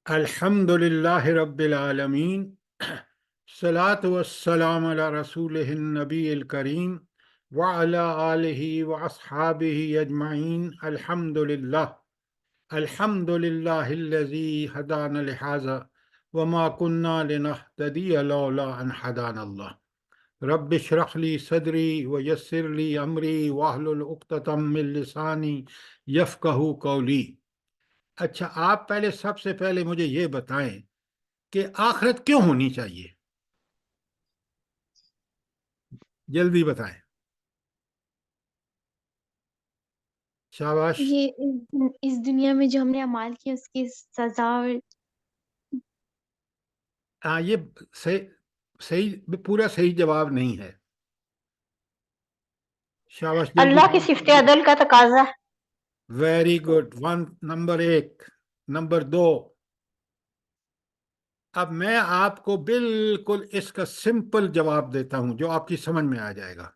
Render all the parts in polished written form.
الحمد للہ رب العالمین الصلاۃ والسلام علی رسولہ النبی الکریم وعلی آلہ واصحابہ اجمعین الحمد للہ الذی ہدانا لہذا وما كنا لنہتدی لولا ان ہدانا اللہ رب اشرح لی صدری ویسر لی امری واحلل عقدۃ من لسانی یفقہوا قولی۔ اچھا، آپ سب سے پہلے مجھے یہ بتائیں کہ آخرت کیوں ہونی چاہیے؟ جلدی بتائیں، شاباش۔ یہ اس دنیا میں جو ہم نے اعمال کیے اس کی سزا ہاں، یہ صحیح پورا صحیح جواب نہیں ہے۔ شاباش، جلدی۔ اللہ کی صفت عدل کا تقاضا ہے۔ Very good, number 1۔ نمبر 2، اب میں آپ کو بالکل اس کا سمپل جواب دیتا ہوں جو آپ کی سمجھ میں آ جائے گا۔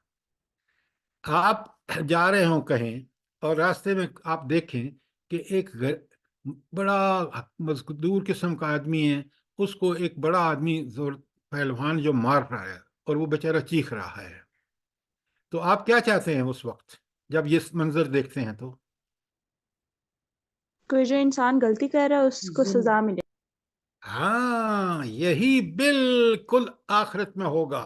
آپ جا رہے ہوں کہیں اور راستے میں آپ دیکھیں کہ ایک بڑا مزدور قسم کا آدمی ہے، اس کو ایک بڑا آدمی پہلوان جو مار رہا ہے اور وہ بیچارہ چیخ رہا ہے، تو آپ کیا چاہتے ہیں اس وقت جب یہ منظر دیکھتے ہیں؟ تو کوئی جو انسان غلطی کر رہا ہے اس کو سزا ملے۔ ہاں، یہی بالکل آخرت میں ہوگا۔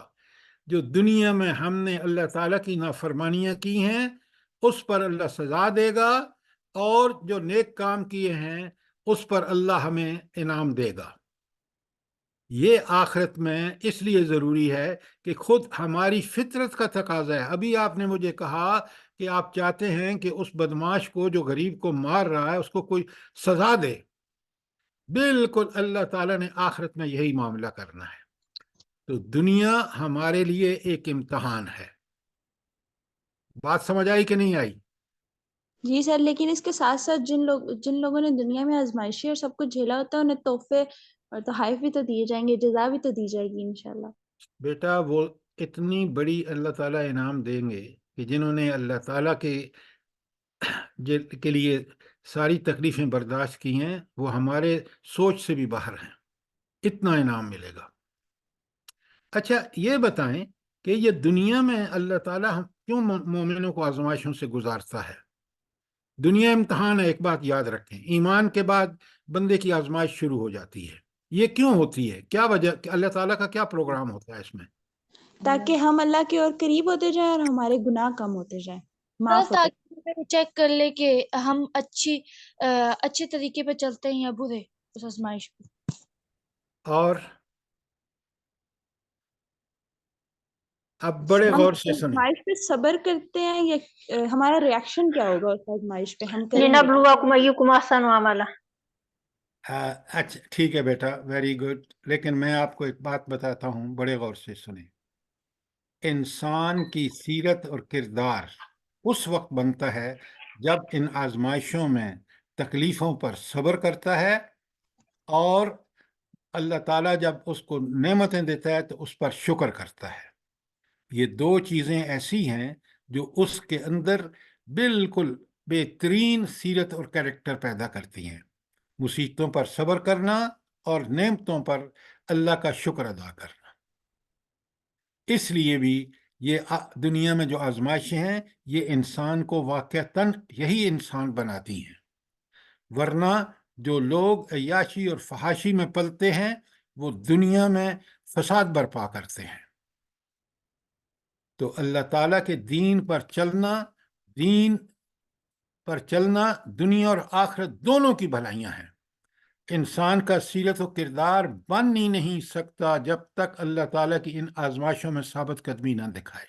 جو دنیا میں ہم نے اللہ تعالیٰ کی نافرمانیاں کی ہیں اس پر اللہ سزا دے گا، اور جو نیک کام کیے ہیں اس پر اللہ ہمیں انعام دے گا۔ یہ آخرت میں اس لیے ضروری ہے کہ خود ہماری فطرت کا تقاضا ہے۔ ابھی آپ نے مجھے کہا کہ آپ چاہتے ہیں کہ اس بدماش کو جو غریب کو مار رہا ہے اس کو کوئی سزا دے۔ بالکل اللہ تعالیٰ نے آخرت میں یہی معاملہ کرنا ہے۔ تو دنیا ہمارے لیے ایک امتحان ہے۔ بات سمجھ آئی کہ نہیں آئی؟ جی سر، لیکن اس کے ساتھ ساتھ جن لوگوں نے دنیا میں آزمائشی اور سب کچھ جھیلا ہوتا ہے انہیں تحفے اور تحائف بھی تو دیے جائیں گے، جزا بھی تو دی جائے گی انشاءاللہ۔ بیٹا، وہ اتنی بڑی اللہ تعالیٰ انعام دیں گے کہ جنہوں نے اللہ تعالیٰ کے لیے ساری تکلیفیں برداشت کی ہیں وہ ہمارے سوچ سے بھی باہر ہیں۔ اتنا انعام ملے گا۔ اچھا، یہ بتائیں کہ یہ دنیا میں اللہ تعالیٰ کیوں مومنوں کو آزمائشوں سے گزارتا ہے؟ دنیا امتحان ہے، ایک بات یاد رکھیں، ایمان کے بعد بندے کی آزمائش شروع ہو جاتی ہے۔ یہ کیوں ہوتی ہے؟ کیا وجہ؟ اللہ تعالیٰ کا کیا پروگرام ہوتا ہے اس میں؟ تاکہ ہم اللہ کے اور قریب ہوتے جائیں اور ہمارے گناہ کم ہوتے جائیں، معاف ہوتے تاکہ چیک کر لے کہ ہم اچھے طریقے پہ چلتے ہیں یا برے اس آزمائش پہ۔ اور اب بڑے ہم غور سے اس سنیں۔ آزمائش پہ صبر کرتے ہیں یا ہمارا ریاکشن کیا ہوگا اس آزمائش پہ، ہم کریں گے لنبلوکم ایکم احسن عملا۔ اچھا ٹھیک ہے بیٹا، ویری گڈ، لیکن میں آپ کو ایک بات بتاتا ہوں، بڑے غور سے سنیں۔ انسان کی سیرت اور کردار اس وقت بنتا ہے جب ان آزمائشوں میں تکلیفوں پر صبر کرتا ہے، اور اللہ تعالیٰ جب اس کو نعمتیں دیتا ہے تو اس پر شکر کرتا ہے۔ یہ دو چیزیں ایسی ہیں جو اس کے اندر بالکل بہترین سیرت اور کریکٹر پیدا کرتی ہیں، مصیبتوں پر صبر کرنا اور نعمتوں پر اللہ کا شکر ادا کرنا۔ اس لیے بھی یہ دنیا میں جو آزمائشیں ہیں یہ انسان کو واقعتاً یہی انسان بناتی ہیں، ورنہ جو لوگ عیاشی اور فحاشی میں پلتے ہیں وہ دنیا میں فساد برپا کرتے ہیں۔ تو اللہ تعالیٰ کے دین پر چلنا دنیا اور آخرت دونوں کی بھلائیاں ہیں۔ انسان کا سیرت و کردار بن ہی نہیں سکتا جب تک اللہ تعالیٰ کی ان آزمائشوں میں ثابت قدمی نہ دکھائے۔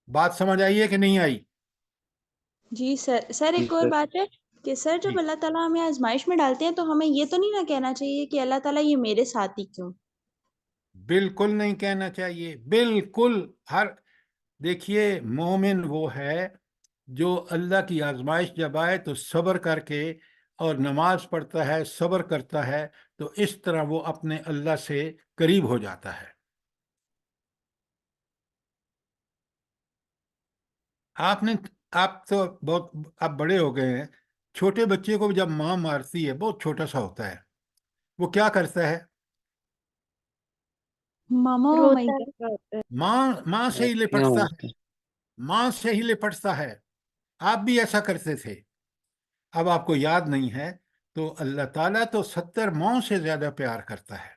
بات سمجھ آئی ہے کہ نہیں آئی؟ جی سر ایک اور بات ہے کہ سر جی، جب اللہ تعالیٰ ہمیں آزمائش میں ڈالتے ہیں تو ہمیں یہ تو نہیں نہ کہنا چاہیے کہ اللہ تعالیٰ یہ میرے ساتھ ہی کیوں۔ بالکل نہیں کہنا چاہیے، بالکل۔ دیکھیے، مومن وہ ہے جو اللہ کی آزمائش جب آئے تو صبر کر کے اور نماز پڑھتا ہے، صبر کرتا ہے، تو اس طرح وہ اپنے اللہ سے قریب ہو جاتا ہے۔ آپ تو بہت اب بڑے ہو گئے ہیں، چھوٹے بچے کو جب ماں مارتی ہے، بہت چھوٹا سا ہوتا ہے، وہ کیا کرتا ہے؟ ماما روتا مائی کا ماں سے ہی لپٹتا ہے، ماں سے ہی لپٹتا ہے۔ آپ بھی ایسا کرتے تھے، اب آپ کو یاد نہیں ہے تو اللہ تعالیٰ تو 70 ماؤں سے زیادہ پیار کرتا ہے۔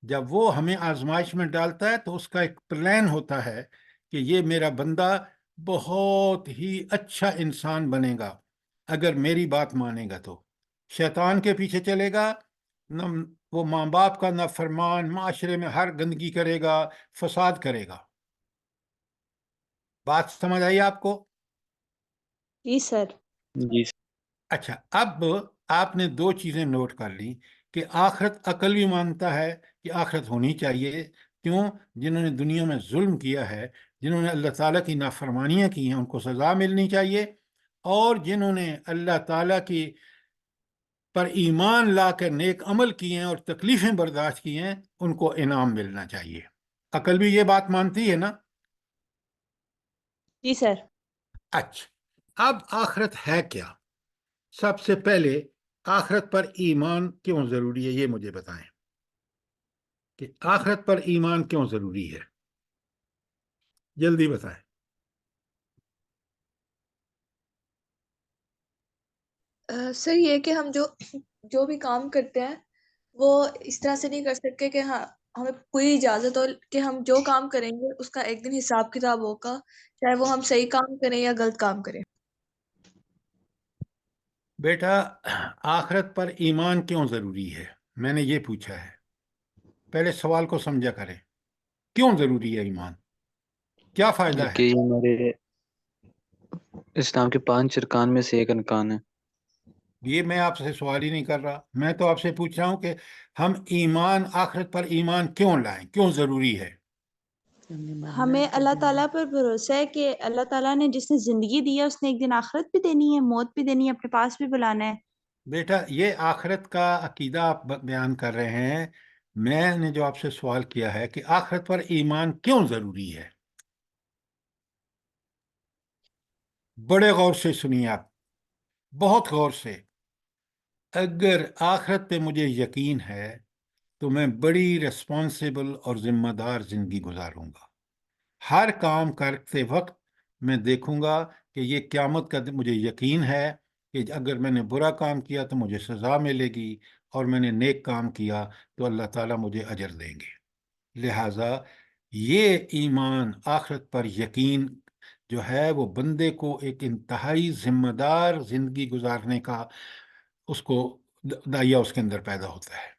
جب وہ ہمیں آزمائش میں ڈالتا ہے تو اس کا ایک پلان ہوتا ہے کہ یہ میرا بندہ بہت ہی اچھا انسان بنے گا اگر میری بات مانے گا تو۔ شیطان کے پیچھے چلے گا، نہ وہ ماں باپ کا نہ فرمان، معاشرے میں ہر گندگی کرے گا، فساد کرے گا۔ بات سمجھ آئی آپ کو؟ جی سر۔ جی اچھا، اب آپ نے 2 چیزیں نوٹ کر لی کہ آخرت عقل بھی مانتا ہے کہ آخرت ہونی چاہیے۔ کیوں؟ جنہوں نے دنیا میں ظلم کیا ہے، جنہوں نے اللہ تعالیٰ کی نافرمانیاں کی ہیں، ان کو سزا ملنی چاہیے، اور جنہوں نے اللہ تعالیٰ کی پر ایمان لا کر نیک عمل کیے ہیں اور تکلیفیں برداشت کی ہیں، ان کو انعام ملنا چاہیے۔ عقل بھی یہ بات مانتی ہے نا؟ جی سر۔ اچھا، اب آخرت ہے کیا؟ سب سے پہلے آخرت پر ایمان کیوں ضروری ہے، یہ مجھے بتائیں کہ آخرت پر ایمان کیوں ضروری ہے، جلدی بتائیں۔ سر یہ کہ ہم جو بھی کام کرتے ہیں وہ اس طرح سے نہیں کر سکتے کہ ہاں ہمیں پوری اجازت ہو کہ ہم جو کام کریں گے اس کا ایک دن حساب کتاب ہوگا، چاہے وہ ہم صحیح کام کریں یا غلط کام کریں۔ بیٹا، آخرت پر ایمان کیوں ضروری ہے، میں نے یہ پوچھا ہے۔ پہلے سوال کو سمجھا کریں، کیوں ضروری ہے ایمان، کیا فائدہ ہے؟ کہ یہ ہمارے اسلام کے 5 ارکان میں سے ایک ارکان ہے۔ یہ میں آپ سے سوال ہی نہیں کر رہا، میں تو آپ سے پوچھ رہا ہوں کہ ہم ایمان، آخرت پر ایمان کیوں لائیں، کیوں ضروری ہے؟ ہمیں اللہ تعالیٰ پر بھروسہ ہے کہ اللہ تعالیٰ نے جس نے زندگی دی ہے اس نے ایک دن آخرت بھی دینی ہے، موت بھی دینی ہے، اپنے پاس بھی بلانا ہے۔ بیٹا، یہ آخرت کا عقیدہ آپ بیان کر رہے ہیں، میں نے جو آپ سے سوال کیا ہے کہ آخرت پر ایمان کیوں ضروری ہے، بڑے غور سے سنیے آپ، بہت غور سے۔ اگر آخرت پہ مجھے یقین ہے تو میں بڑی ریسپانسبل اور ذمہ دار زندگی گزاروں گا۔ ہر کام کرتے وقت میں دیکھوں گا کہ یہ قیامت کا مجھے یقین ہے کہ اگر میں نے برا کام کیا تو مجھے سزا ملے گی، اور میں نے نیک کام کیا تو اللہ تعالیٰ مجھے اجر دیں گے۔ لہٰذا یہ ایمان، آخرت پر یقین جو ہے، وہ بندے کو ایک انتہائی ذمہ دار زندگی گزارنے کا اس کو دائیا اس کے اندر پیدا ہوتا ہے۔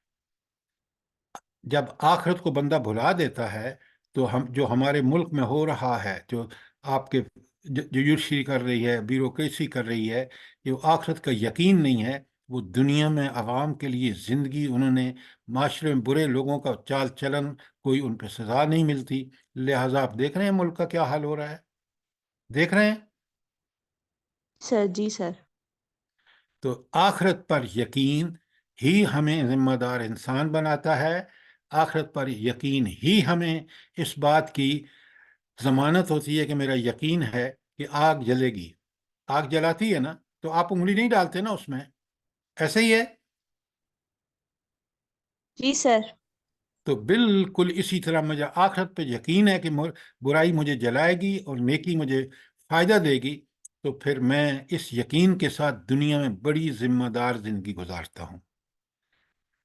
جب آخرت کو بندہ بھلا دیتا ہے تو جو ہمارے ملک میں ہو رہا ہے، جو آپ کے جوڈیشری کر رہی ہے، بیوروکریسی کر رہی ہے، جو آخرت کا یقین نہیں ہے، وہ دنیا میں عوام کے لیے زندگی، انہوں نے معاشرے میں برے لوگوں کا چال چلن، کوئی ان پہ سزا نہیں ملتی۔ لہٰذا آپ دیکھ رہے ہیں ملک کا کیا حال ہو رہا ہے، دیکھ رہے ہیں۔ سر جی سر۔ تو آخرت پر یقین ہی ہمیں ذمہ دار انسان بناتا ہے، آخرت پر یقین ہی ہمیں اس بات کی ضمانت ہوتی ہے کہ میرا یقین ہے کہ آگ جلے گی۔ آگ جلاتی ہے نا تو آپ انگلی نہیں ڈالتے نا اس میں، ایسے ہی ہے۔ جی سر۔ تو بالکل اسی طرح مجھے آخرت پہ یقین ہے کہ برائی مجھے جلائے گی اور نیکی مجھے فائدہ دے گی، تو پھر میں اس یقین کے ساتھ دنیا میں بڑی ذمہ دار زندگی گزارتا ہوں۔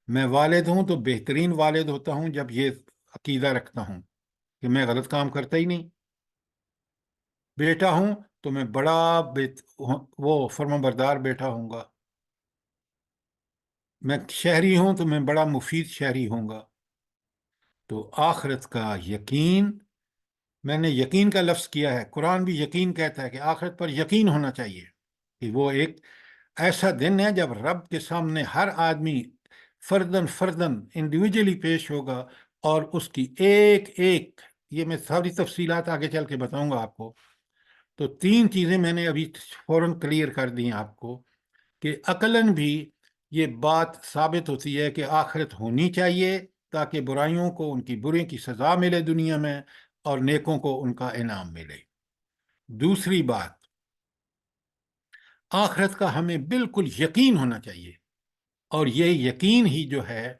میں والد ہوں تو بہترین والد ہوتا ہوں جب یہ عقیدہ رکھتا ہوں کہ میں غلط کام کرتا ہی نہیں۔ بیٹا ہوں تو میں بڑا وہ فرما بردار بیٹا ہوں گا۔ میں شہری ہوں تو میں بڑا مفید شہری ہوں گا۔ تو آخرت کا یقین، میں نے یقین کا لفظ کیا ہے، قرآن بھی یقین کہتا ہے کہ آخرت پر یقین ہونا چاہیے کہ وہ ایک ایسا دن ہے جب رب کے سامنے ہر آدمی فردن فردن انڈیویجلی پیش ہوگا، اور اس کی ایک ایک، یہ میں ساری تفصیلات آگے چل کے بتاؤں گا آپ کو۔ تو 3 چیزیں میں نے ابھی فوراً کلیئر کر دی ہیں آپ کو کہ عقلاً بھی یہ بات ثابت ہوتی ہے کہ آخرت ہونی چاہیے تاکہ برائیوں کو ان کی برے کی سزا ملے دنیا میں، اور نیکوں کو ان کا انعام ملے۔ دوسری بات، آخرت کا ہمیں بالکل یقین ہونا چاہیے اور یہ یقین ہی جو ہے.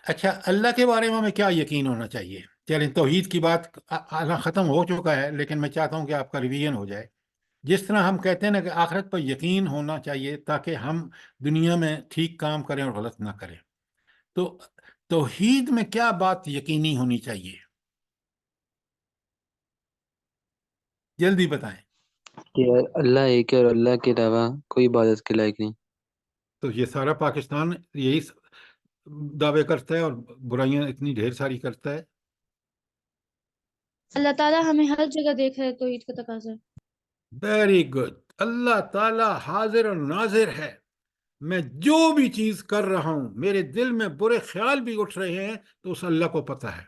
اچھا، اللہ کے بارے میں ہمیں کیا یقین ہونا چاہیے؟ چلیں، توحید کی بات آنا ختم ہو چکا ہے، لیکن میں چاہتا ہوں کہ آپ کا ریویژن ہو جائے. جس طرح ہم کہتے ہیں نا کہ آخرت پر یقین ہونا چاہیے تاکہ ہم دنیا میں ٹھیک کام کریں اور غلط نہ کریں، تو توحید میں کیا بات یقینی ہونی چاہیے؟ جلدی بتائیں. کہ اللہ ایک ہے اور اللہ کے علاوہ کوئی عبادت کے لائق نہیں. تو یہ سارا پاکستان یہی دعوے کرتا ہے اور برائیاں اتنی ڈھیر ساری کرتا ہے. اللہ تعالیٰ ہمیں ہر جگہ دیکھ رہے تو عید کا تقاضا ہے. Very good. اللہ تعالیٰ حاضر اور ناظر ہے. میں جو بھی چیز کر رہا ہوں، میرے دل میں برے خیال بھی اٹھ رہے ہیں، تو اس اللہ کو پتہ ہے.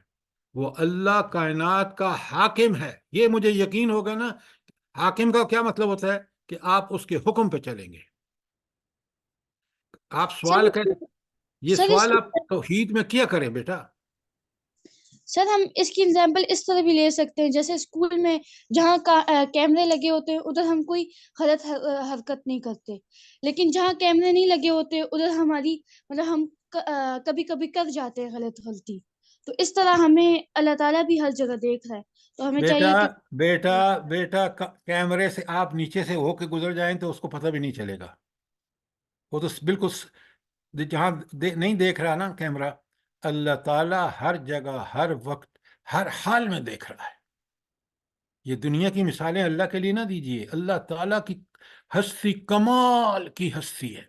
وہ اللہ کائنات کا حاکم ہے، یہ مجھے یقین ہوگا نا. حاکم کا کیا مطلب ہوتا ہے؟ کہ آپ اس کے حکم پہ چلیں گے. آپ سوال سر کریں، یہ سر اس سوال آپ توحید میں کیا کریں بیٹا. سر ہم اس کی اگزامپل اس طرح بھی لے سکتے ہیں، جیسے اسکول میں جہاں کیمرے لگے ہوتے ہیں ادھر ہم کوئی غلط حرکت نہیں کرتے، لیکن جہاں کیمرے نہیں لگے ہوتے ادھر ہماری مطلب ہم کبھی کبھی کر جاتے ہیں غلطی. تو اس طرح ہمیں اللہ تعالیٰ بھی ہر جگہ دیکھ رہا ہے، تو ہمیں بیٹا چاہیے کہ بیٹا بیٹا کیمرے سے آپ نیچے سے ہو کے گزر جائیں تو اس کو پتہ بھی نہیں چلے گا. وہ تو بالکل جہاں نہیں دیکھ رہا نا کیمرہ، اللہ تعالیٰ ہر جگہ ہر وقت ہر حال میں دیکھ رہا ہے. یہ دنیا کی مثالیں اللہ کے لیے نہ دیجیے. اللہ تعالیٰ کی ہستی کمال کی ہستی ہے.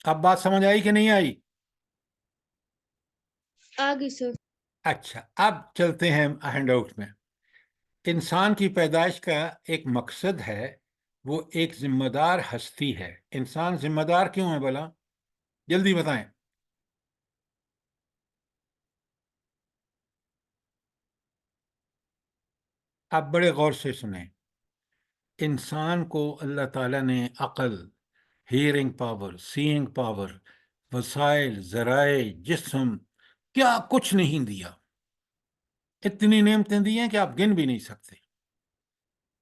اب بات سمجھ آئی کہ نہیں آئی؟ آگے سر. اچھا، اب چلتے ہیں ہینڈ آؤٹ میں. انسان کی پیدائش کا ایک مقصد ہے، وہ ایک ذمہ دار ہستی ہے. انسان ذمہ دار کیوں ہے بھلا؟ جلدی بتائیں. آپ بڑے غور سے سنیں. انسان کو اللہ تعالیٰ نے عقل، ہیئرنگ پاور، سینگ پاور، وسائل، ذرائع، جسم، کیا کچھ نہیں دیا. اتنی نعمتیں دی ہیں کہ آپ گن بھی نہیں سکتے.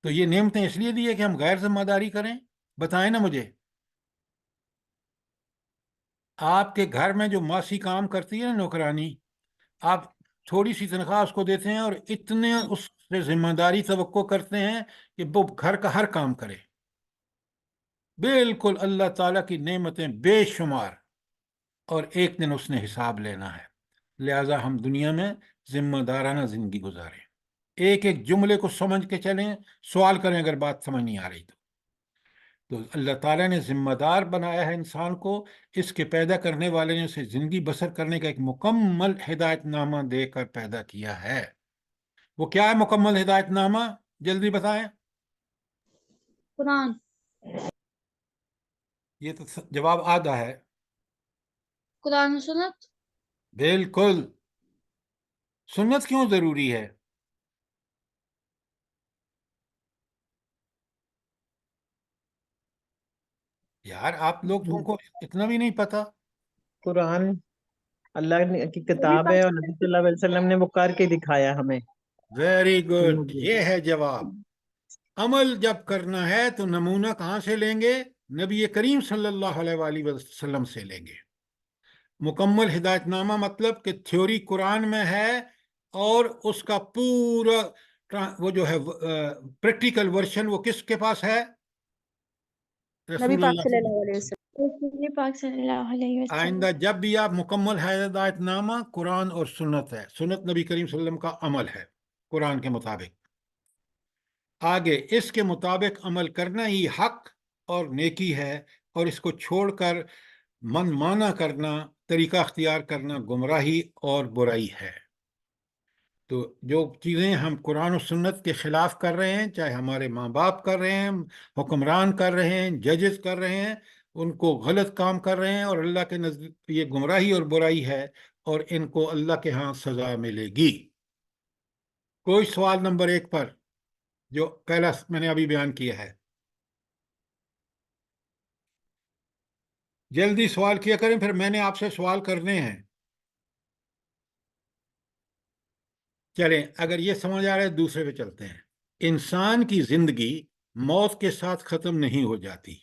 تو یہ نعمتیں اس لیے دی ہے کہ ہم غیر ذمہ داری کریں؟ بتائیں نا مجھے. آپ کے گھر میں جو ماسی کام کرتی ہے نا، نوکرانی، آپ تھوڑی سی تنخواہ اس کو دیتے ہیں اور اتنے اس سے ذمہ داری توقع کرتے ہیں کہ وہ گھر کا ہر کام کرے. بالکل اللہ تعالیٰ کی نعمتیں بے شمار، اور ایک دن اس نے حساب لینا ہے. لہٰذا ہم دنیا میں ذمہ دارانہ زندگی گزاریں. ایک ایک جملے کو سمجھ کے چلیں. سوال کریں اگر بات سمجھ نہیں آ رہی تو اللہ تعالیٰ نے ذمہ دار بنایا ہے انسان کو. اس کے پیدا کرنے والے نے اسے زندگی بسر کرنے کا ایک مکمل ہدایت نامہ دے کر پیدا کیا ہے. وہ کیا ہے مکمل ہدایت نامہ؟ جلدی بتائیں. قرآن. یہ تو جواب آدھا ہے. قرآن و سنت. بالکل. سنت کیوں ضروری ہے؟ یار آپ لوگ، تم کو اتنا بھی نہیں پتا. قرآن اللہ کی نبی کتاب پاک ہے اور نبی صلی اللہ علیہ وسلم نے وہ کر کے دکھایا ہمیں. ویری گڈ، یہ ہے جواب. عمل جب کرنا ہے تو نمونہ کہاں سے لیں گے؟ نبی کریم صلی اللہ علیہ وآلہ وسلم سے لیں گے. مکمل ہدایت نامہ مطلب کہ تھیوری قرآن میں ہے، اور اس کا پورا وہ جو ہے پریکٹیکل ورژن وہ کس کے پاس ہے؟ نبی رسول پاک اللہ. صلی اللہ علیہ وسلم. نبی پاک صلی اللہ علیہ وسلم. آئندہ جب بھی آپ مکمل ہدایت نامہ قرآن اور سنت ہے، سنت نبی کریم صلی اللہ علیہ وسلم کا عمل ہے قرآن کے مطابق. آگے اس کے مطابق عمل کرنا ہی حق اور نیکی ہے، اور اس کو چھوڑ کر من مانا کرنا، طریقہ اختیار کرنا گمراہی اور برائی ہے. تو جو چیزیں ہم قرآن و سنت کے خلاف کر رہے ہیں، چاہے ہمارے ماں باپ کر رہے ہیں، حکمران کر رہے ہیں، ججز کر رہے ہیں، ان کو غلط کام کر رہے ہیں، اور اللہ کے نزدیک یہ گمراہی اور برائی ہے، اور ان کو اللہ کے ہاں سزا ملے گی. کوئی سوال نمبر 1 پر جو پہلا میں نے ابھی بیان کیا ہے؟ جلدی سوال کیا کریں، پھر میں نے آپ سے سوال کرنے ہیں. چلیں، اگر یہ سمجھ آ رہا ہے دوسرے پہ چلتے ہیں. انسان کی زندگی موت کے ساتھ ختم نہیں ہو جاتی.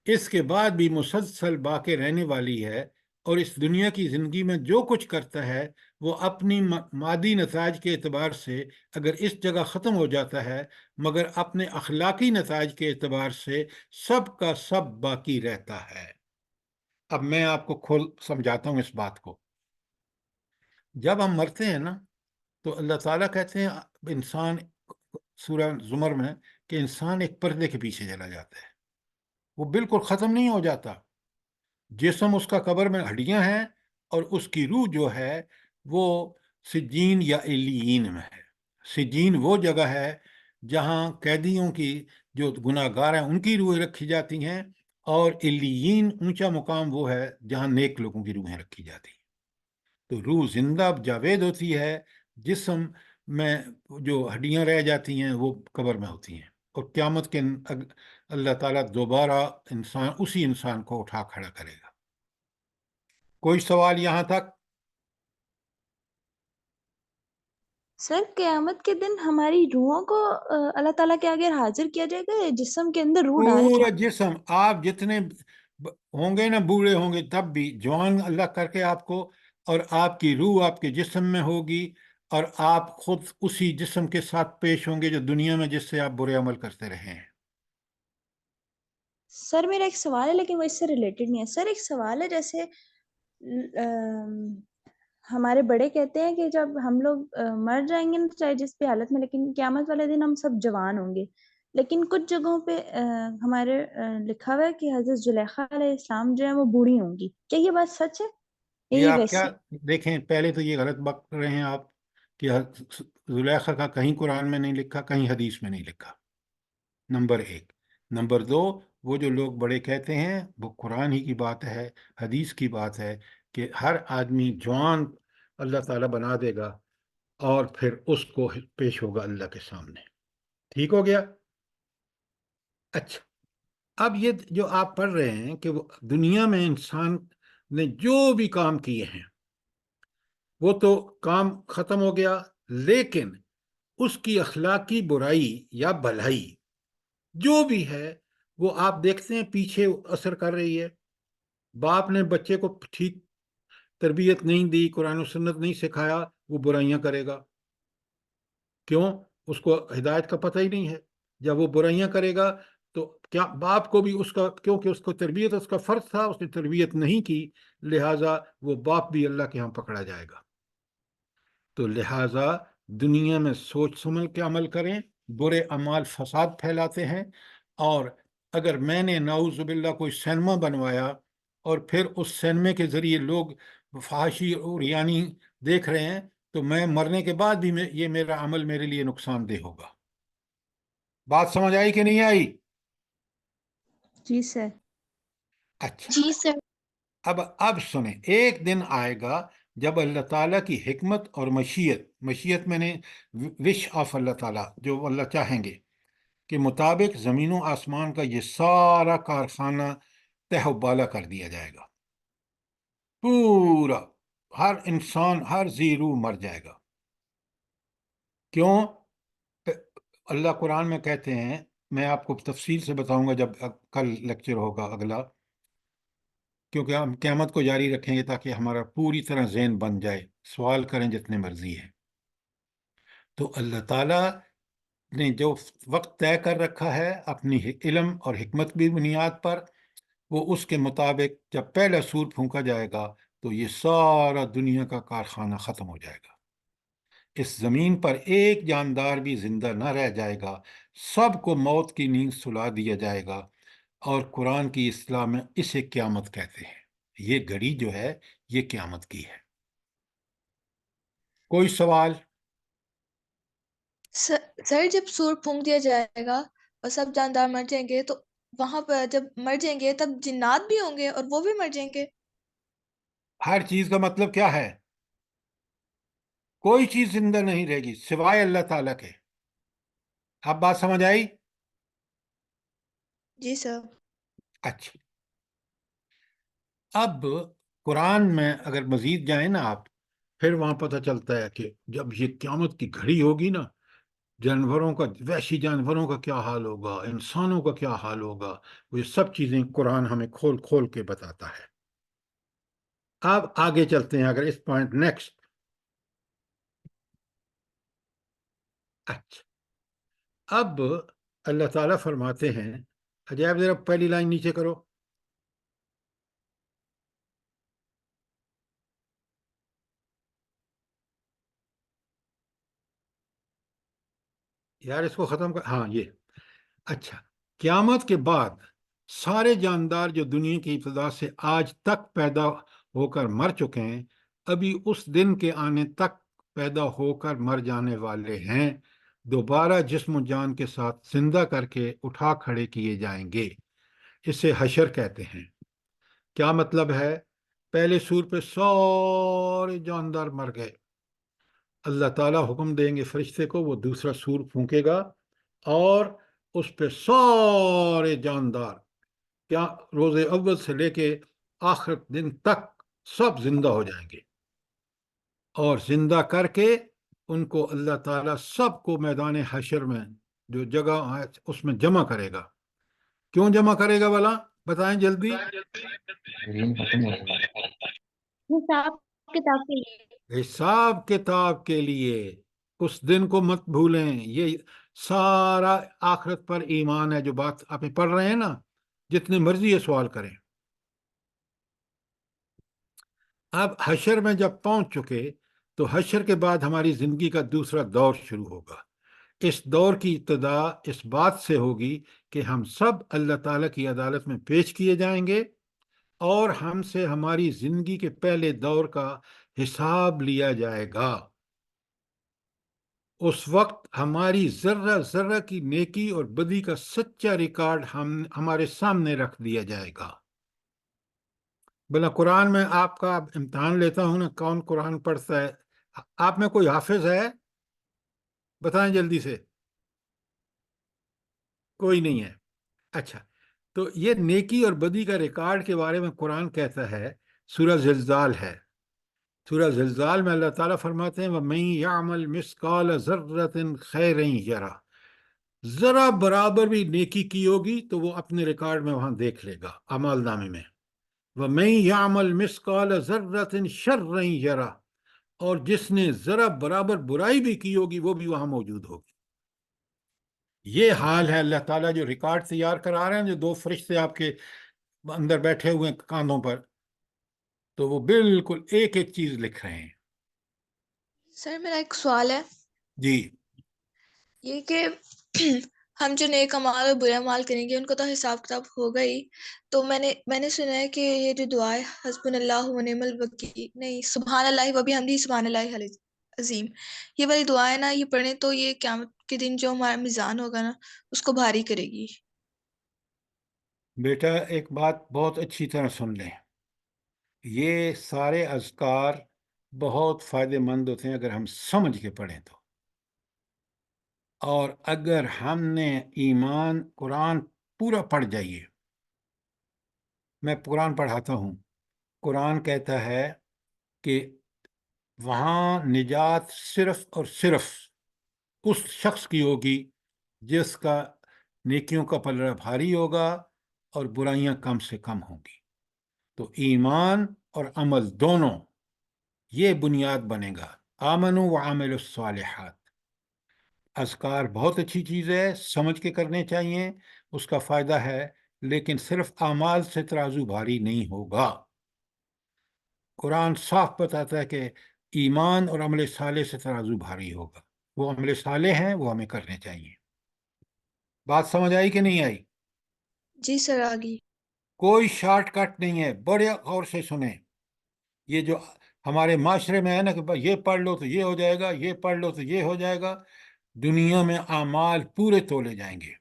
اس کے بعد بھی مسلسل باقی رہنے والی ہے، اور اس دنیا کی زندگی میں جو کچھ کرتا ہے وہ اپنی مادی نتائج کے اعتبار سے اگر اس جگہ ختم ہو جاتا ہے، مگر اپنے اخلاقی نتائج کے اعتبار سے سب کا سب باقی رہتا ہے۔ اب میں آپ کو کھول سمجھاتا ہوں اس بات کو۔ جب ہم مرتے ہیں نا تو اللہ تعالیٰ کہتے ہیں انسان، سورہ زمر میں، کہ انسان ایک پردے کے پیچھے چلا جاتا ہے، وہ بالکل ختم نہیں ہو جاتا۔ جسم اس کا قبر میں ہڈیاں ہیں، اور اس کی روح جو ہے وہ سجین یا علیین میں ہے۔ سجین وہ جگہ ہے جہاں قیدیوں کی جو گناہ گار ہیں ان کی روحیں رکھی جاتی ہیں، اور علیین اونچا مقام وہ ہے جہاں نیک لوگوں کی روحیں رکھی جاتی ہیں۔ تو روح زندہ جاوید ہوتی ہے، جسم میں جو ہڈیاں رہ جاتی ہیں وہ قبر میں ہوتی ہیں، اور قیامت کے اللہ تعالیٰ دوبارہ اسی انسان کو اٹھا کھڑا کرے گا۔ کوئی سوال یہاں تک؟ سر قیامت کے دن ہماری روحوں کو اللہ تعالیٰ کے آگے حاضر کیا جائے گا یا جسم کے اندر روح ڈال پورا کے؟ جسم، آپ جتنے ہوں گے نا بوڑھے ہوں گے تب بھی جوان اللہ کر کے آپ کو، اور آپ کی روح آپ کے جسم میں ہوگی، اور آپ خود اسی جسم کے ساتھ پیش ہوں گے جو دنیا میں جس سے آپ برے عمل کرتے رہے ہیں۔ سر میرا ایک سوال ہے لیکن وہ اس سے ریلیٹڈ نہیں ہے۔ سر ایک سوال ہے، جیسے ہمارے بڑے کہتے ہیں کہ جب ہم لوگ مر جائیں گے نا، چاہے جس بھی حالت میں، لیکن قیامت والے دن ہم سب جوان ہوں گے، لیکن کچھ جگہوں پہ ہمارے لکھا ہوا ہے کہ حضرت زلیخا علیہ السلام جو ہے وہ بوڑھی ہوں گی۔ کیا یہ بات سچ ہے؟ یہ یہ آپ کیا ویسی؟ دیکھیں، پہلے تو یہ غلط بات کر رہے ہیں آپ کہ زلیخا کا کہیں قرآن میں نہیں لکھا، کہیں حدیث میں نہیں لکھا، نمبر ایک۔ نمبر دو، وہ جو لوگ بڑے کہتے ہیں وہ قرآن ہی کی بات ہے، حدیث کی بات ہے کہ ہر آدمی جوان اللہ تعالیٰ بنا دے گا، اور پھر اس کو پیش ہوگا اللہ کے سامنے۔ ٹھیک ہو گیا؟ اچھا، اب یہ جو آپ پڑھ رہے ہیں کہ وہ دنیا میں انسان نے جو بھی کام کیے ہیں وہ تو کام ختم ہو گیا، لیکن اس کی اخلاقی برائی یا بھلائی جو بھی ہے وہ آپ دیکھتے ہیں پیچھے اثر کر رہی ہے۔ باپ نے بچے کو ٹھیک تربیت نہیں دی، قرآن و سنت نہیں سکھایا، وہ برائیاں کرے گا۔ کیوں؟ اس کو ہدایت کا پتہ ہی نہیں ہے۔ جب وہ برائیاں کرے گا تو کیا باپ کو بھی اس کا، کیونکہ اس کو تربیت اس کا فرض تھا، اس نے تربیت نہیں کی، لہٰذا وہ باپ بھی اللہ کے ہاں پکڑا جائے گا۔ تو لہٰذا دنیا میں سوچ سمجھ کے عمل کریں، برے اعمال فساد پھیلاتے ہیں، اور اگر میں نے نعوذ باللہ کوئی سینما بنوایا اور پھر اس سینمے کے ذریعے لوگ فحاشی اور یعنی دیکھ رہے ہیں، تو میں مرنے کے بعد بھی یہ میرا عمل میرے لیے نقصان دہ ہوگا۔ بات سمجھ آئی کہ نہیں آئی؟ جی سر۔ اچھا، جی سر۔ اب سنیں، ایک دن آئے گا جب اللہ تعالیٰ کی حکمت اور مشیت میں نے وش آف اللہ تعالیٰ، جو اللہ چاہیں گے کے مطابق زمین و آسمان کا یہ سارا کارخانہ تہ و بالا کر دیا جائے گا، پورا ہر انسان، ہر ذی روح مر جائے گا۔ کیوں؟ اللہ قرآن میں کہتے ہیں، میں آپ کو تفصیل سے بتاؤں گا جب کل لیکچر ہوگا اگلا، کیونکہ ہم قیامت کو جاری رکھیں گے تاکہ ہمارا پوری طرح ذہن بن جائے، سوال کریں جتنے مرضی ہے۔ تو اللہ تعالیٰ نے جو وقت طے کر رکھا ہے اپنی علم اور حکمت کی بنیاد پر، وہ اس کے مطابق جب پہلا سور پھونکا جائے گا تو یہ سارا دنیا کا کارخانہ ختم ہو جائے گا۔ اس زمین پر ایک جاندار بھی زندہ نہ رہ جائے گا، سب کو موت کی نیند سلا دیا جائے گا، اور قرآن کی اصطلاح میں اسے قیامت کہتے ہیں۔ یہ گھڑی جو ہے یہ قیامت کی ہے۔ کوئی سوال؟ سر جب سور پھونک دیا جائے گا اور سب جاندار مر جائیں گے، تو وہاں پر جب مر جائیں گے تب جنات بھی ہوں گے اور وہ بھی مر جائیں گے؟ ہر چیز کا مطلب کیا ہے؟ کوئی چیز زندہ نہیں رہے گی سوائے اللہ تعالیٰ کے۔ اب بات سمجھ آئی؟ جی سر۔ اچھا، اب قرآن میں اگر مزید جائیں نا آپ، پھر وہاں پتہ چلتا ہے کہ جب یہ قیامت کی گھڑی ہوگی نا جانوروں کا، وحشی جانوروں کا کیا حال ہوگا، انسانوں کا کیا حال ہوگا، وہ یہ سب چیزیں قرآن ہمیں کھول کھول کے بتاتا ہے۔ اب آگے چلتے ہیں، اگر اس پوائنٹ نیکسٹ۔ اچھا، اب اللہ تعالیٰ فرماتے ہیں، عجائب ذرا پہلی لائن نیچے کرو۔ یار اس کو ختم کر، ہاں یہ اچھا، قیامت کے بعد سارے جاندار جو دنیا کی ابتدا سے آج تک پیدا ہو کر مر چکے ہیں، ابھی اس دن کے آنے تک پیدا ہو کر مر جانے والے ہیں، دوبارہ جسم و جان کے ساتھ زندہ کر کے اٹھا کھڑے کیے جائیں گے۔ اسے حشر کہتے ہیں۔ کیا مطلب ہے؟ پہلے سور پہ سارے جاندار مر گئے، اللہ تعالیٰ حکم دیں گے فرشتے کو، وہ دوسرا سور پھونکے گا اور اس پہ سارے جاندار کیا روز اول سے لے کے آخر دن تک سب زندہ ہو جائیں گے، اور زندہ کر کے ان کو اللہ تعالیٰ سب کو میدان حشر میں جو جگہ ہے اس میں جمع کرے گا۔ کیوں جمع کرے گا بھلا؟ بتائیں جلدی۔ حساب کتاب کے لیے۔ حساب کتاب کے لیے۔ اس دن کو مت بھولیں، یہ سارا آخرت پر ایمان ہے جو بات آپ پڑھ رہے ہیں نا، جتنے مرضی یہ سوال کریں۔ اب حشر میں جب پہنچ چکے تو حشر کے بعد ہماری زندگی کا دوسرا دور شروع ہوگا۔ اس دور کی ابتدا اس بات سے ہوگی کہ ہم سب اللہ تعالیٰ کی عدالت میں پیش کیے جائیں گے اور ہم سے ہماری زندگی کے پہلے دور کا حساب لیا جائے گا۔ اس وقت ہماری ذرہ ذرہ کی نیکی اور بدی کا سچا ریکارڈ ہمارے سامنے رکھ دیا جائے گا۔ بلا قرآن میں آپ کا امتحان لیتا ہوں نا، کون قرآن پڑھتا ہے؟ آپ میں کوئی حافظ ہے؟ بتائیں جلدی سے۔ کوئی نہیں ہے؟ اچھا، تو یہ نیکی اور بدی کا ریکارڈ کے بارے میں قرآن کہتا ہے، سورہ زلزال ہے۔ سورہ زلزال میں اللہ تعالیٰ فرماتے ہیں وَمَن يَعْمَلْ مِثْقَالَ ذَرَّةٍ خَيْرًا يَرَهُ، ذرا برابر بھی نیکی کی ہوگی تو وہ اپنے ریکارڈ میں وہاں دیکھ لے گا، اعمال نامے میں۔ وَمَن يَعْمَلْ مِثْقَالَ ذَرَّةٍ شَرًّا يَرَهُ، اور جس نے ذرا برابر برائی بھی کی ہوگی وہ بھی وہاں موجود ہوگی۔ یہ حال ہے اللہ تعالیٰ جو ریکارڈ تیار کرا رہے ہیں، جو دو فرشتے آپ کے اندر بیٹھے ہوئے ہیں کاندھوں پر، تو وہ بالکل ایک ایک چیز لکھ رہے ہیں۔ سر میرا ایک سوال ہے، جی، یہ کہ ہم جو نیک اعمال اور برے اعمال کریں گے ان کا تو حساب کتاب ہوگا ہی، تو میں نے سنا ہے کہ یہ جو دعا ہے حسبنا اللہ و نعم الوکیل، نہیں سبحان اللہ و بحمدہ سبحان اللہ عظیم، یہ والی دعا ہے نا، یہ پڑھیں تو یہ قیامت کے دن جو ہمارا میزان ہوگا نا اس کو بھاری کرے گی۔ بیٹا ایک بات بہت اچھی طرح سن لیں، یہ سارے اذکار بہت فائدہ مند ہوتے ہیں اگر ہم سمجھ کے پڑھیں تو، اور اگر ہم نے ایمان قرآن پورا پڑھ جائیے۔ میں قرآن پڑھاتا ہوں، قرآن کہتا ہے کہ وہاں نجات صرف اور صرف اس شخص کی ہوگی جس کا نیکیوں کا پلڑا بھاری ہوگا اور برائیاں کم سے کم ہوں گی۔ تو ایمان اور عمل دونوں یہ بنیاد بنے گا۔ آمنوا وعملوا الصالحات، اذکار بہت اچھی چیز ہے، سمجھ کے کرنے چاہیے، اس کا فائدہ ہے، لیکن صرف اعمال سے ترازو بھاری نہیں ہوگا۔ قرآن صاف بتاتا ہے کہ ایمان اور عمل صالح سے ترازو بھاری ہوگا۔ وہ عمل صالح ہیں وہ ہمیں کرنے چاہیے۔ بات سمجھ آئی کہ نہیں آئی؟ جی سر آگی۔ کوئی شارٹ کٹ نہیں ہے، بڑے غور سے سنیں۔ یہ جو ہمارے معاشرے میں ہے نا کہ یہ پڑھ لو تو یہ ہو جائے گا، یہ پڑھ لو تو یہ ہو جائے گا، دنیا میں اعمال پورے تولے جائیں گے۔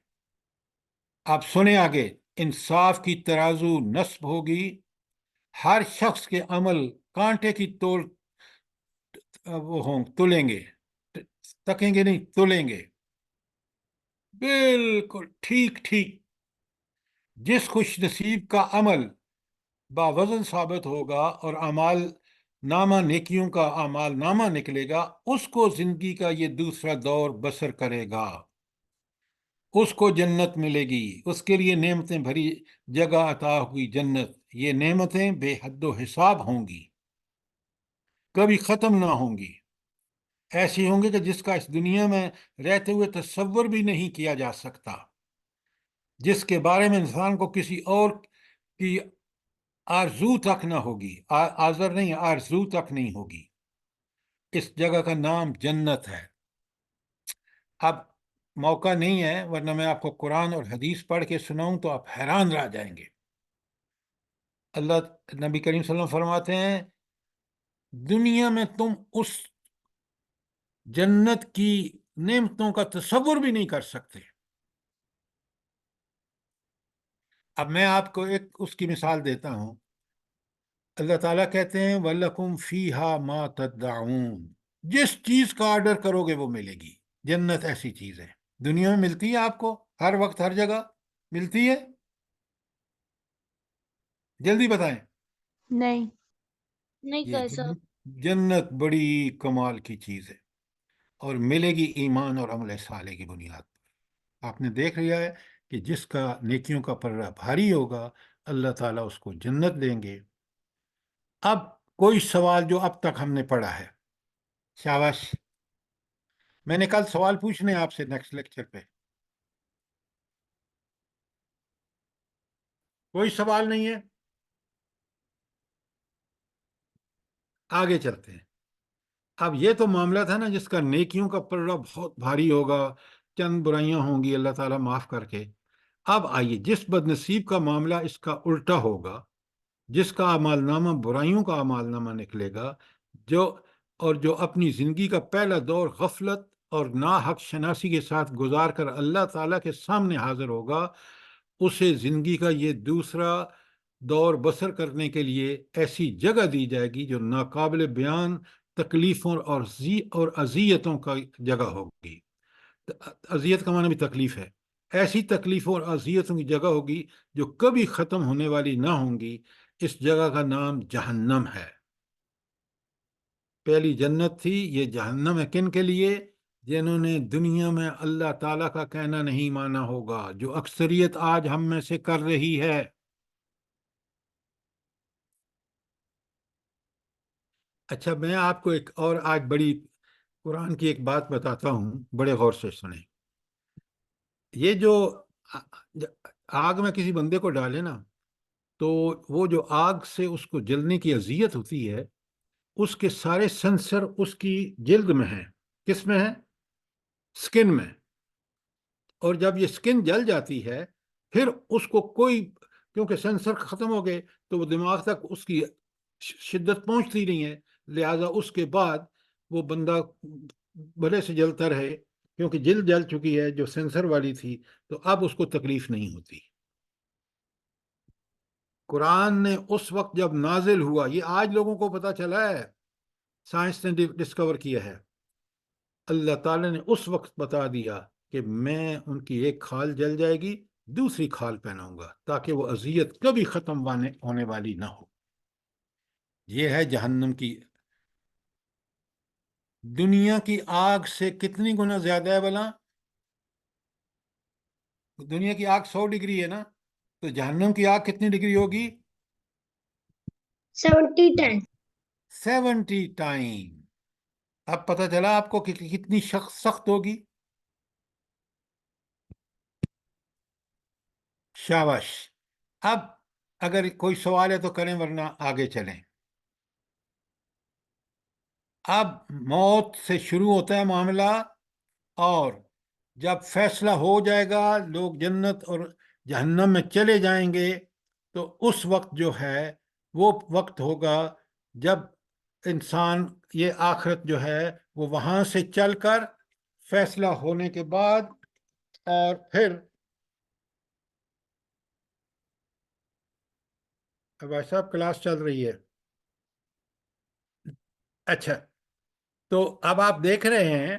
آپ سنیں آگے، انصاف کی ترازو نصب ہوگی، ہر شخص کے عمل کانٹے کی تول وہ تلیں گے، تکیں گے نہیں، تلیں گے بالکل ٹھیک ٹھیک۔ جس خوش نصیب کا عمل باوزن ثابت ہوگا اور اعمال نامہ نیکیوں کا اعمال نامہ نکلے گا، اس کو زندگی کا یہ دوسرا دور بسر کرے گا، اس کو جنت ملے گی، اس کے لیے نعمتیں بھری جگہ عطا ہوگی جنت. یہ نعمتیں بے حد و حساب ہوں گی، کبھی ختم نہ ہوں گی، ایسی ہوں گی کہ جس کا اس دنیا میں رہتے ہوئے تصور بھی نہیں کیا جا سکتا، جس کے بارے میں انسان کو کسی اور کی آرزو تک نہ ہوگی، آزر نہیں، آرزو تک نہیں ہوگی. اس جگہ کا نام جنت ہے. اب موقع نہیں ہے، ورنہ میں آپ کو قرآن اور حدیث پڑھ کے سناؤں تو آپ حیران رہ جائیں گے. اللہ نبی کریم صلی اللہ علیہ وسلم فرماتے ہیں دنیا میں تم اس جنت کی نعمتوں کا تصور بھی نہیں کر سکتے. اب میں آپ کو ایک اس کی مثال دیتا ہوں. اللہ تعالیٰ کہتے ہیں وَلَكُمْ فِيهَا مَا تَدَّعُونَ، جس چیز کا آرڈر کرو گے وہ ملے گی. جنت ایسی چیز ہے. دنیا میں ملتی ہے آپ کو، ہر وقت ہر جگہ ملتی ہے؟ جلدی بتائیں. نہیں. نہیں یہ کر سکتے. جنت بڑی کمال کی چیز ہے، اور ملے گی ایمان اور عمل صالح کی بنیاد پر. آپ نے دیکھ لیا ہے کہ جس کا نیکیوں کا پلڑا بھاری ہوگا اللہ تعالیٰ اس کو جنت دیں گے. اب کوئی سوال جو اب تک ہم نے پڑھا ہے، شاباش. میں نے کل سوال پوچھنے آپ سے نیکسٹ لیکچر پہ. کوئی سوال نہیں ہے؟ آگے چلتے ہیں. اب یہ تو معاملہ تھا نا جس کا نیکیوں کا پلڑا بہت بھاری ہوگا، چند برائیاں ہوں گی اللہ تعالیٰ معاف کر کے. اب آئیے جس بد نصیب کا معاملہ اس کا الٹا ہوگا، جس کا اعمال نامہ برائیوں کا اعمال نامہ نکلے گا، جو اپنی زندگی کا پہلا دور غفلت اور ناحق شناسی کے ساتھ گزار کر اللہ تعالیٰ کے سامنے حاضر ہوگا، اسے زندگی کا یہ دوسرا دور بسر کرنے کے لیے ایسی جگہ دی جائے گی جو ناقابل بیان تکلیفوں اور اذیتوں کا جگہ ہوگی. اذیت کا معنی بھی تکلیف ہے. ایسی تکلیفوں اور اذیتوں کی جگہ ہوگی جو کبھی ختم ہونے والی نہ ہوں گی. اس جگہ کا نام جہنم ہے. پہلی جنت تھی، یہ جہنم ہے کن کے لیے؟ جنہوں نے دنیا میں اللہ تعالیٰ کا کہنا نہیں مانا ہوگا، جو اکثریت آج ہم میں سے کر رہی ہے. اچھا، میں آپ کو ایک اور آج بڑی قرآن کی ایک بات بتاتا ہوں، بڑے غور سے سنیں. یہ جو آگ میں کسی بندے کو ڈالے نا، تو وہ جو آگ سے اس کو جلنے کی اذیت ہوتی ہے، اس کے سارے سینسر اس کی جلد میں ہیں. کس میں ہیں؟ سکن میں. اور جب یہ سکن جل جاتی ہے پھر اس کو کیونکہ سینسر ختم ہو گئے تو وہ دماغ تک اس کی شدت پہنچتی نہیں ہے، لہذا اس کے بعد وہ بندہ بھلے سے جلتا رہے، کیونکہ جلد جل چکی ہے جو سینسر والی تھی، تو اب اس کو تکلیف نہیں ہوتی. قرآن نے اس وقت جب نازل ہوا، یہ آج لوگوں کو پتہ چلا ہے، سائنس نے ڈسکور کیا ہے، اللہ تعالیٰ نے اس وقت بتا دیا کہ میں ان کی ایک کھال جل جائے گی، دوسری کھال پہناؤں گا تاکہ وہ اذیت کبھی ختم ہونے والی نہ ہو. یہ ہے جہنم کی. دنیا کی آگ سے کتنی گنا زیادہ ہے بھلا؟ دنیا کی آگ 100 ڈگری ہے نا، تو جہنم کی آگ کتنی ڈگری ہوگی؟ 70 ٹائم. اب پتہ چلا آپ کو کہ کتنی سخت ہوگی. شاباش. اب اگر کوئی سوال ہے تو کریں، ورنہ آگے چلیں. اب موت سے شروع ہوتا ہے معاملہ، اور جب فیصلہ ہو جائے گا، لوگ جنت اور جہنم میں چلے جائیں گے، تو اس وقت جو ہے وہ وقت ہوگا جب انسان، یہ آخرت جو ہے وہ وہاں سے چل کر فیصلہ ہونے کے بعد، اور پھر بھائی صاحب کلاس چل رہی ہے. اچھا، تو اب آپ دیکھ رہے ہیں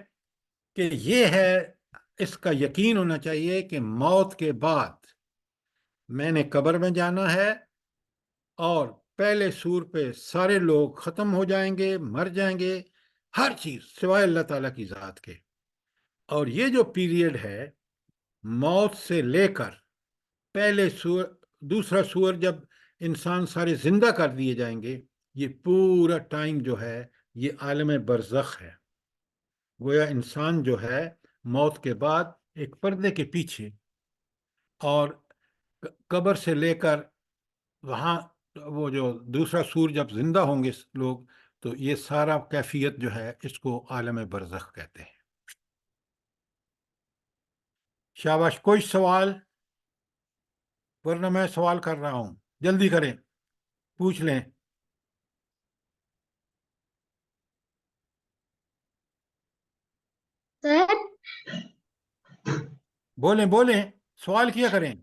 کہ یہ ہے، اس کا یقین ہونا چاہیے کہ موت کے بعد میں نے قبر میں جانا ہے، اور پہلے سور پہ سارے لوگ ختم ہو جائیں گے، مر جائیں گے، ہر چیز سوائے اللہ تعالیٰ کی ذات کے. اور یہ جو پیریڈ ہے موت سے لے کر پہلے سور، دوسرا سور، جب انسان سارے زندہ کر دیے جائیں گے، یہ پورا ٹائم جو ہے یہ عالم برزخ ہے. گویا انسان جو ہے موت کے بعد ایک پردے کے پیچھے، اور قبر سے لے کر وہاں وہ جو دوسرا سور جب زندہ ہوں گے لوگ، تو یہ سارا کیفیت جو ہے اس کو عالم برزخ کہتے ہیں. شاباش. کوئی سوال؟ ورنہ میں سوال کر رہا ہوں، جلدی کریں، پوچھ لیں. سر بولیں بولیں، سوال کیا کریں.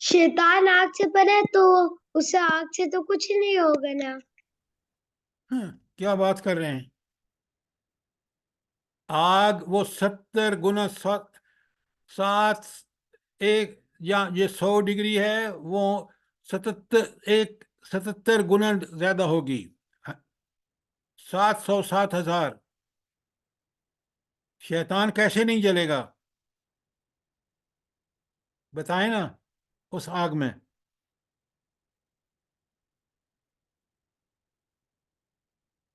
شیطان آگ سے پڑے تو اسے آگ سے تو کچھ نہیں ہوگا نا. کیا بات کر رہے ہیں؟ آگ وہ 70 گنا 7 ایک، یا یہ 100 ڈگری ہے، وہ 77 گنا زیادہ ہوگی، 700 7,000. شیطان کیسے نہیں جلے گا؟ بتائیں نا اس آگ میں.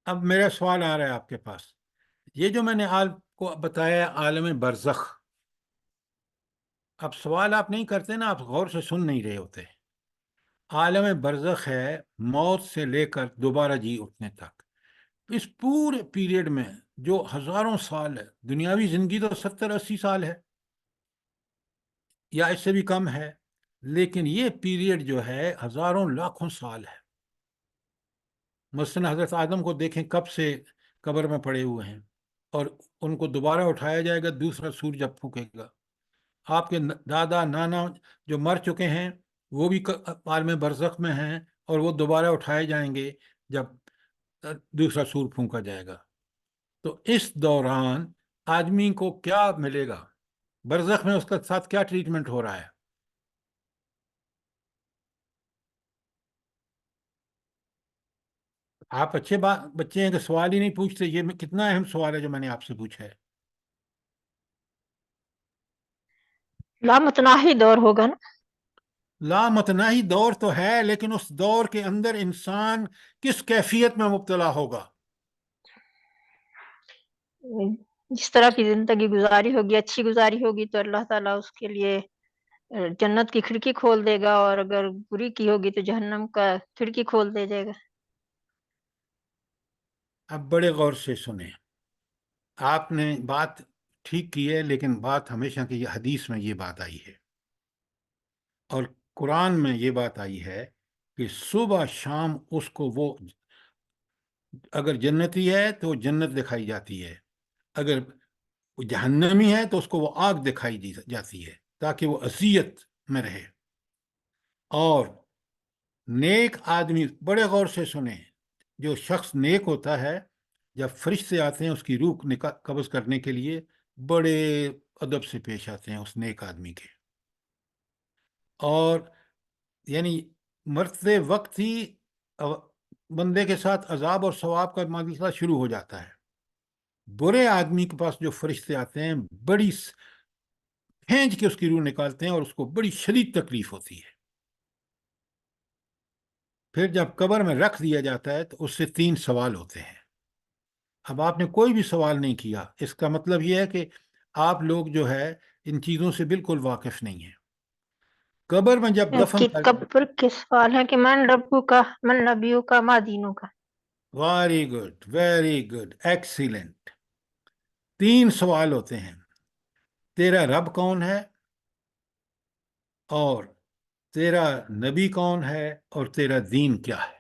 اب میرا سوال آ رہا ہے آپ کے پاس. یہ جو میں نے آپ کو بتایا عالم برزخ، اب سوال آپ نہیں کرتے نا، آپ غور سے سن نہیں رہے ہوتے. عالم برزخ ہے موت سے لے کر دوبارہ جی اٹھنے تک. اس پورے پیریڈ میں جو ہزاروں سال ہے، دنیاوی زندگی تو 70-80 سال ہے یا اس سے بھی کم ہے، لیکن یہ پیریڈ جو ہے ہزاروں لاکھوں سال ہے. مثلا حضرت آدم کو دیکھیں کب سے قبر میں پڑے ہوئے ہیں، اور ان کو دوبارہ اٹھایا جائے گا دوسرا سور جب پھونکے گا. آپ کے دادا نانا جو مر چکے ہیں وہ بھی عالم برزخ میں ہیں، اور وہ دوبارہ اٹھائے جائیں گے جب دوسرا سور پھونکا جائے گا. تو اس دوران آدمی کو کیا ملے گا؟ برزخ میں اس کے ساتھ کیا ٹریٹمنٹ ہو رہا ہے؟ آپ اچھے بچے ہیں کہ سوال ہی نہیں پوچھتے. یہ کتنا اہم سوال ہے جو میں نے آپ سے پوچھا ہے. لامتناہی دور ہوگا نا. لامتناہی دور تو ہے، لیکن اس دور کے اندر انسان کس کیفیت میں مبتلا ہوگا؟ جس طرح کی زندگی گزاری ہوگی، اچھی گزاری ہوگی تو اللہ تعالیٰ اس کے لیے جنت کی کھڑکی کھول دے گا، اور اگر بری کی ہوگی تو جہنم کا کھڑکی کھول دے جائے گا. اب بڑے غور سے سنیں. آپ نے بات ٹھیک کی ہے، لیکن بات ہمیشہ کی یہ حدیث میں یہ بات آئی ہے، اور قرآن میں یہ بات آئی ہے کہ صبح شام اس کو وہ اگر جنتی ہے تو جنت دکھائی جاتی ہے، اگر جہنمی ہے تو اس کو وہ آگ دکھائی جاتی ہے تاکہ وہ اذیت میں رہے. اور نیک آدمی، بڑے غور سے سنیں، جو شخص نیک ہوتا ہے جب فرشتے آتے ہیں اس کی روح قبض کرنے کے لیے، بڑے ادب سے پیش آتے ہیں اس نیک آدمی کے، اور یعنی مرتے وقت ہی بندے کے ساتھ عذاب اور ثواب کا معاملہ شروع ہو جاتا ہے. برے آدمی کے پاس جو فرشتے آتے ہیں بڑی کھینچ کے اس کی روح نکالتے ہیں، اور اس کو بڑی شدید تکلیف ہوتی ہے. پھر جب قبر میں رکھ دیا جاتا ہے تو اس سے 3 سوال ہوتے ہیں. اب آپ نے کوئی بھی سوال نہیں کیا، اس کا مطلب یہ ہے کہ آپ لوگ جو ہے ان چیزوں سے بالکل واقف نہیں ہیں. قبر میں جب دفن کہ قبر کے سوال ہے کہ من ربو کا، من نبیو کا، ما دینوں کا. Very good, very good, excellent. 3 سوال ہوتے ہیں: تیرا رب کون ہے، اور تیرا نبی کون ہے، اور تیرا دین کیا ہے.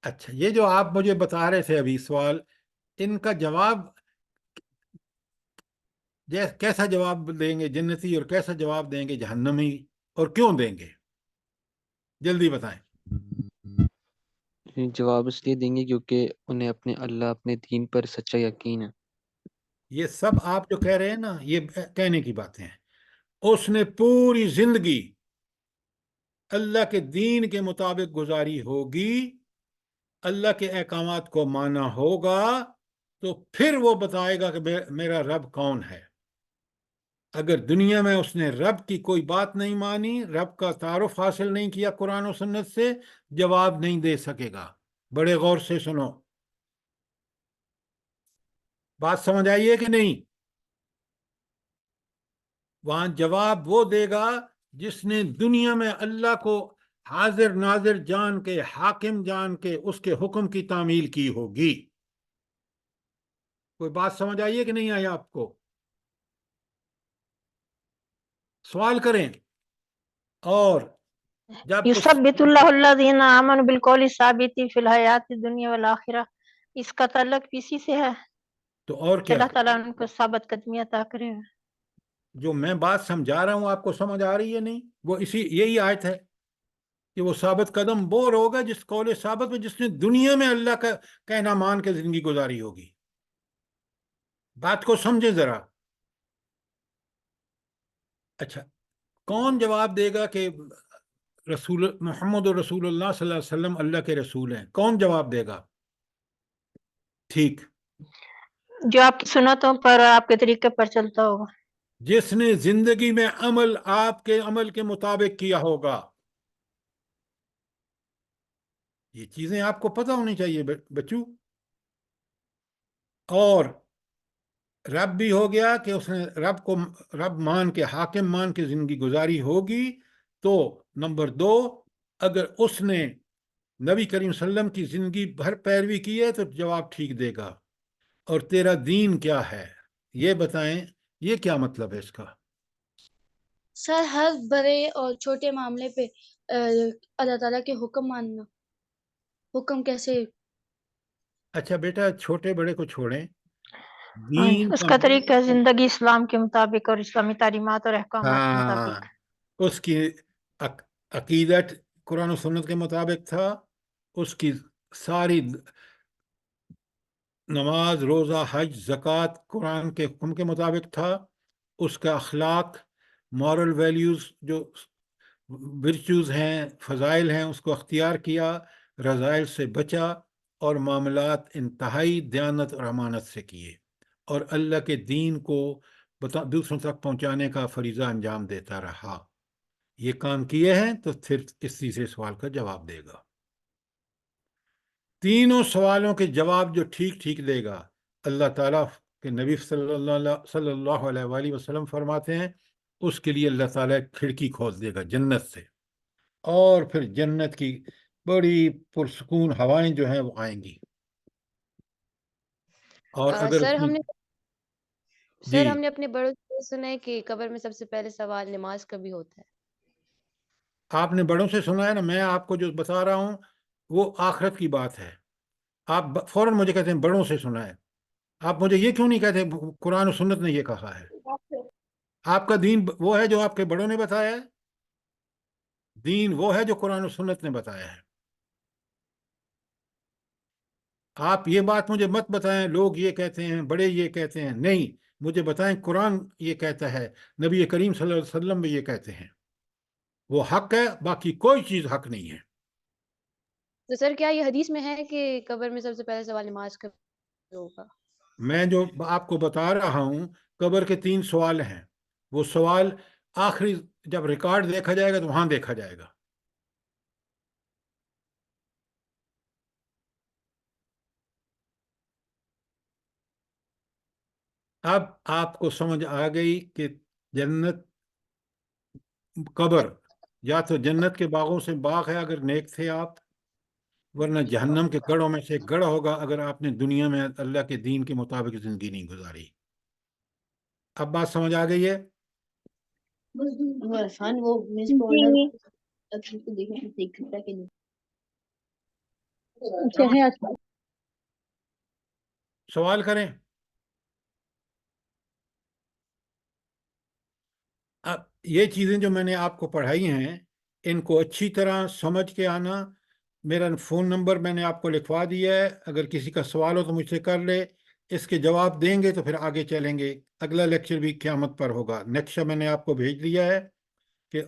اچھا، یہ جو آپ مجھے بتا رہے تھے ابھی سوال، ان کا جواب کیسا جواب دیں گے جنتی، اور کیسا جواب دیں گے جہنمی، اور کیوں دیں گے؟ جلدی بتائیں. جواب اس لیے دیں گے کیونکہ انہیں اپنے اللہ، اپنے دین پر سچا یقین ہے. یہ سب آپ جو کہہ رہے ہیں نا، یہ کہنے کی باتیں ہیں. اس نے پوری زندگی اللہ کے دین کے مطابق گزاری ہوگی، اللہ کے احکامات کو مانا ہوگا، تو پھر وہ بتائے گا کہ میرا رب کون ہے۔ اگر دنیا میں اس نے رب کی کوئی بات نہیں مانی، رب کا تعارف حاصل نہیں کیا قرآن و سنت سے، جواب نہیں دے سکے گا۔ بڑے غور سے سنو، بات سمجھ آئی ہے کہ نہیں؟ وہاں جواب وہ دے گا جس نے دنیا میں اللہ کو حاضر ناظر جان کے، حاکم جان کے، اس کے حکم کی تعمیل کی ہوگی۔ کوئی بات سمجھ آئی ہے کہ نہیں آئی آپ کو؟ سوال کریں۔ اور جب اس یثبت اللہ الذین آمنوا بالقول الثابت فی الحیات الدنیا والآخرہ، اس کا تعلق اسی سے ہے تو اور کہ کیا، اللہ تعالیٰ ان کو ثابت قدمی عطا کرے گا۔ جو میں بات سمجھا رہا ہوں آپ کو سمجھ آ رہی ہے نہیں؟ وہ یہی آیت ہے کہ وہ ثابت قدم وہ ہوگا جس قول ثابت میں جس نے دنیا میں اللہ کا کہنا مان کے زندگی گزاری ہوگی۔ بات کو سمجھیں ذرا۔ اچھا، کون جواب دے گا کہ رسول محمد رسول اللہ صلی اللہ علیہ وسلم اللہ کے رسول ہیں؟ کون جواب دے گا؟ ٹھیک، جو آپ کی سنتوں پر، آپ کے طریقے پر چلتا ہوگا۔ جس نے زندگی میں عمل آپ کے عمل کے مطابق کیا ہوگا۔ یہ چیزیں آپ کو پتہ ہونی چاہیے بچو۔ اور رب بھی ہو گیا کہ اس نے رب کو رب مان کے، حاکم مان کے زندگی گزاری ہوگی، تو نمبر 2، اگر اس نے نبی کریم صلی اللہ علیہ وسلم کی زندگی بھر پیروی کی ہے تو جواب ٹھیک دے گا۔ اور تیرا دین کیا ہے یہ بتائیں، یہ کیا مطلب ہے اس کا؟ سر ہر بڑے اور چھوٹے معاملے پہ اللہ تعالیٰ کے حکم ماننا، حکم کیسے؟ اچھا بیٹا، چھوٹے بڑے کو چھوڑیں، دین اس کا طریقہ زندگی اسلام کے مطابق اور اسلامی تعلیمات اور احکامات کے ہاں، مطابق۔ اس کی عقیدت قرآن و سنت کے مطابق تھا، اس کی ساری نماز، روزہ، حج، زکوٰۃ قرآن کے حکم کے مطابق تھا، اس کا اخلاق، مورل ویلیوز، جو ورچوز ہیں، فضائل ہیں، اس کو اختیار کیا، رذائل سے بچا، اور معاملات انتہائی دیانت اور امانت سے کیے، اور اللہ کے دین کو دوسروں تک پہنچانے کا فریضہ انجام دیتا رہا۔ یہ کام کیے ہیں تو پھر اس تیسرے سوال کا جواب دے گا۔ تینوں سوالوں کے جواب جو ٹھیک ٹھیک دے گا، اللہ تعالیٰ کے نبی صلی اللہ علیہ وآلہ وسلم فرماتے ہیں اس کے لیے اللہ تعالیٰ ایک کھڑکی کھول دے گا جنت سے، اور پھر جنت کی بڑی پرسکون ہوائیں جو ہیں وہ آئیں گی۔ اور اگر سر اس میں سر جی، ہم نے اپنے بڑوں سے سنا ہے کہ قبر میں سب سے پہلے سوال نماز کا بھی ہوتا ہے۔ آپ نے بڑوں سے سنا ہے نا، میں آپ کو جو بتا رہا ہوں وہ آخرت کی بات ہے۔ آپ فوراً مجھے کہتے ہیں بڑوں سے سنا ہے، آپ مجھے یہ کیوں نہیں کہتے قرآن و سنت نے یہ کہا ہے؟ آپ کا دین وہ ہے جو آپ کے بڑوں نے بتایا ہے، دین وہ ہے جو قرآن و سنت نے بتایا ہے۔ آپ یہ بات مجھے مت بتائیں لوگ یہ کہتے ہیں، بڑے یہ کہتے ہیں، نہیں، مجھے بتائیں قرآن یہ کہتا ہے، نبی کریم صلی اللہ علیہ وسلم بھی یہ کہتے ہیں، وہ حق ہے، باقی کوئی چیز حق نہیں ہے۔ تو سر کیا یہ حدیث میں ہے کہ قبر میں سب سے پہلے سوال نماز کا ہوگا؟ میں جو آپ کو بتا رہا ہوں، قبر کے 3 سوال ہیں، وہ سوال آخری جب ریکارڈ دیکھا جائے گا تو وہاں دیکھا جائے گا۔ اب آپ کو سمجھ آ گئی کہ جنت، قبر یا تو جنت کے باغوں سے باغ ہے اگر نیک تھے آپ، ورنہ جہنم کے گڑھوں میں سے ایک گڑھ ہوگا اگر آپ نے دنیا میں اللہ کے دین کے مطابق زندگی نہیں گزاری۔ اب بات سمجھ آ گئی ہے؟ سوال کریں۔ اب یہ چیزیں جو میں نے آپ کو پڑھائی ہیں، ان کو اچھی طرح سمجھ کے آنا۔ میرا فون نمبر میں نے آپ کو لکھوا دیا ہے، اگر کسی کا سوال ہو تو مجھ سے کر لے، اس کے جواب دیں گے تو پھر آگے چلیں گے۔ اگلا لیکچر بھی قیامت پر ہوگا، نقشہ میں نے آپ کو بھیج دیا ہے، کہ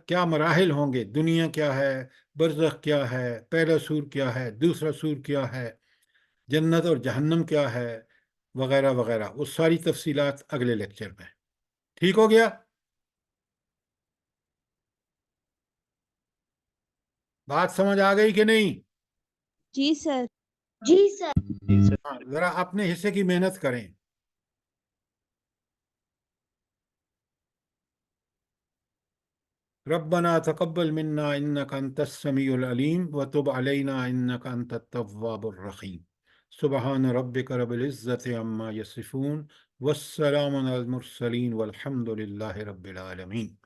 کیا مراحل ہوں گے، دنیا کیا ہے، برزخ کیا ہے، پہلا سور کیا ہے، دوسرا سور کیا ہے، جنت اور جہنم کیا ہے، وغیرہ وغیرہ، وہ ساری تفصیلات اگلے لیکچر میں. ٹھیک ہو گیا؟ بات سمجھ آ گئی کہ نہیں؟ جی سر. جی سر. ہاں، ذرا اپنے حصے کی محنت کریں. ربنا تقبل منا انك انت السميع العليم وتب علينا انك انت التواب الرحيم. سبحان ربك رب العزة عما يصفون والسلام على المرسلين والحمد لله رب العالمين.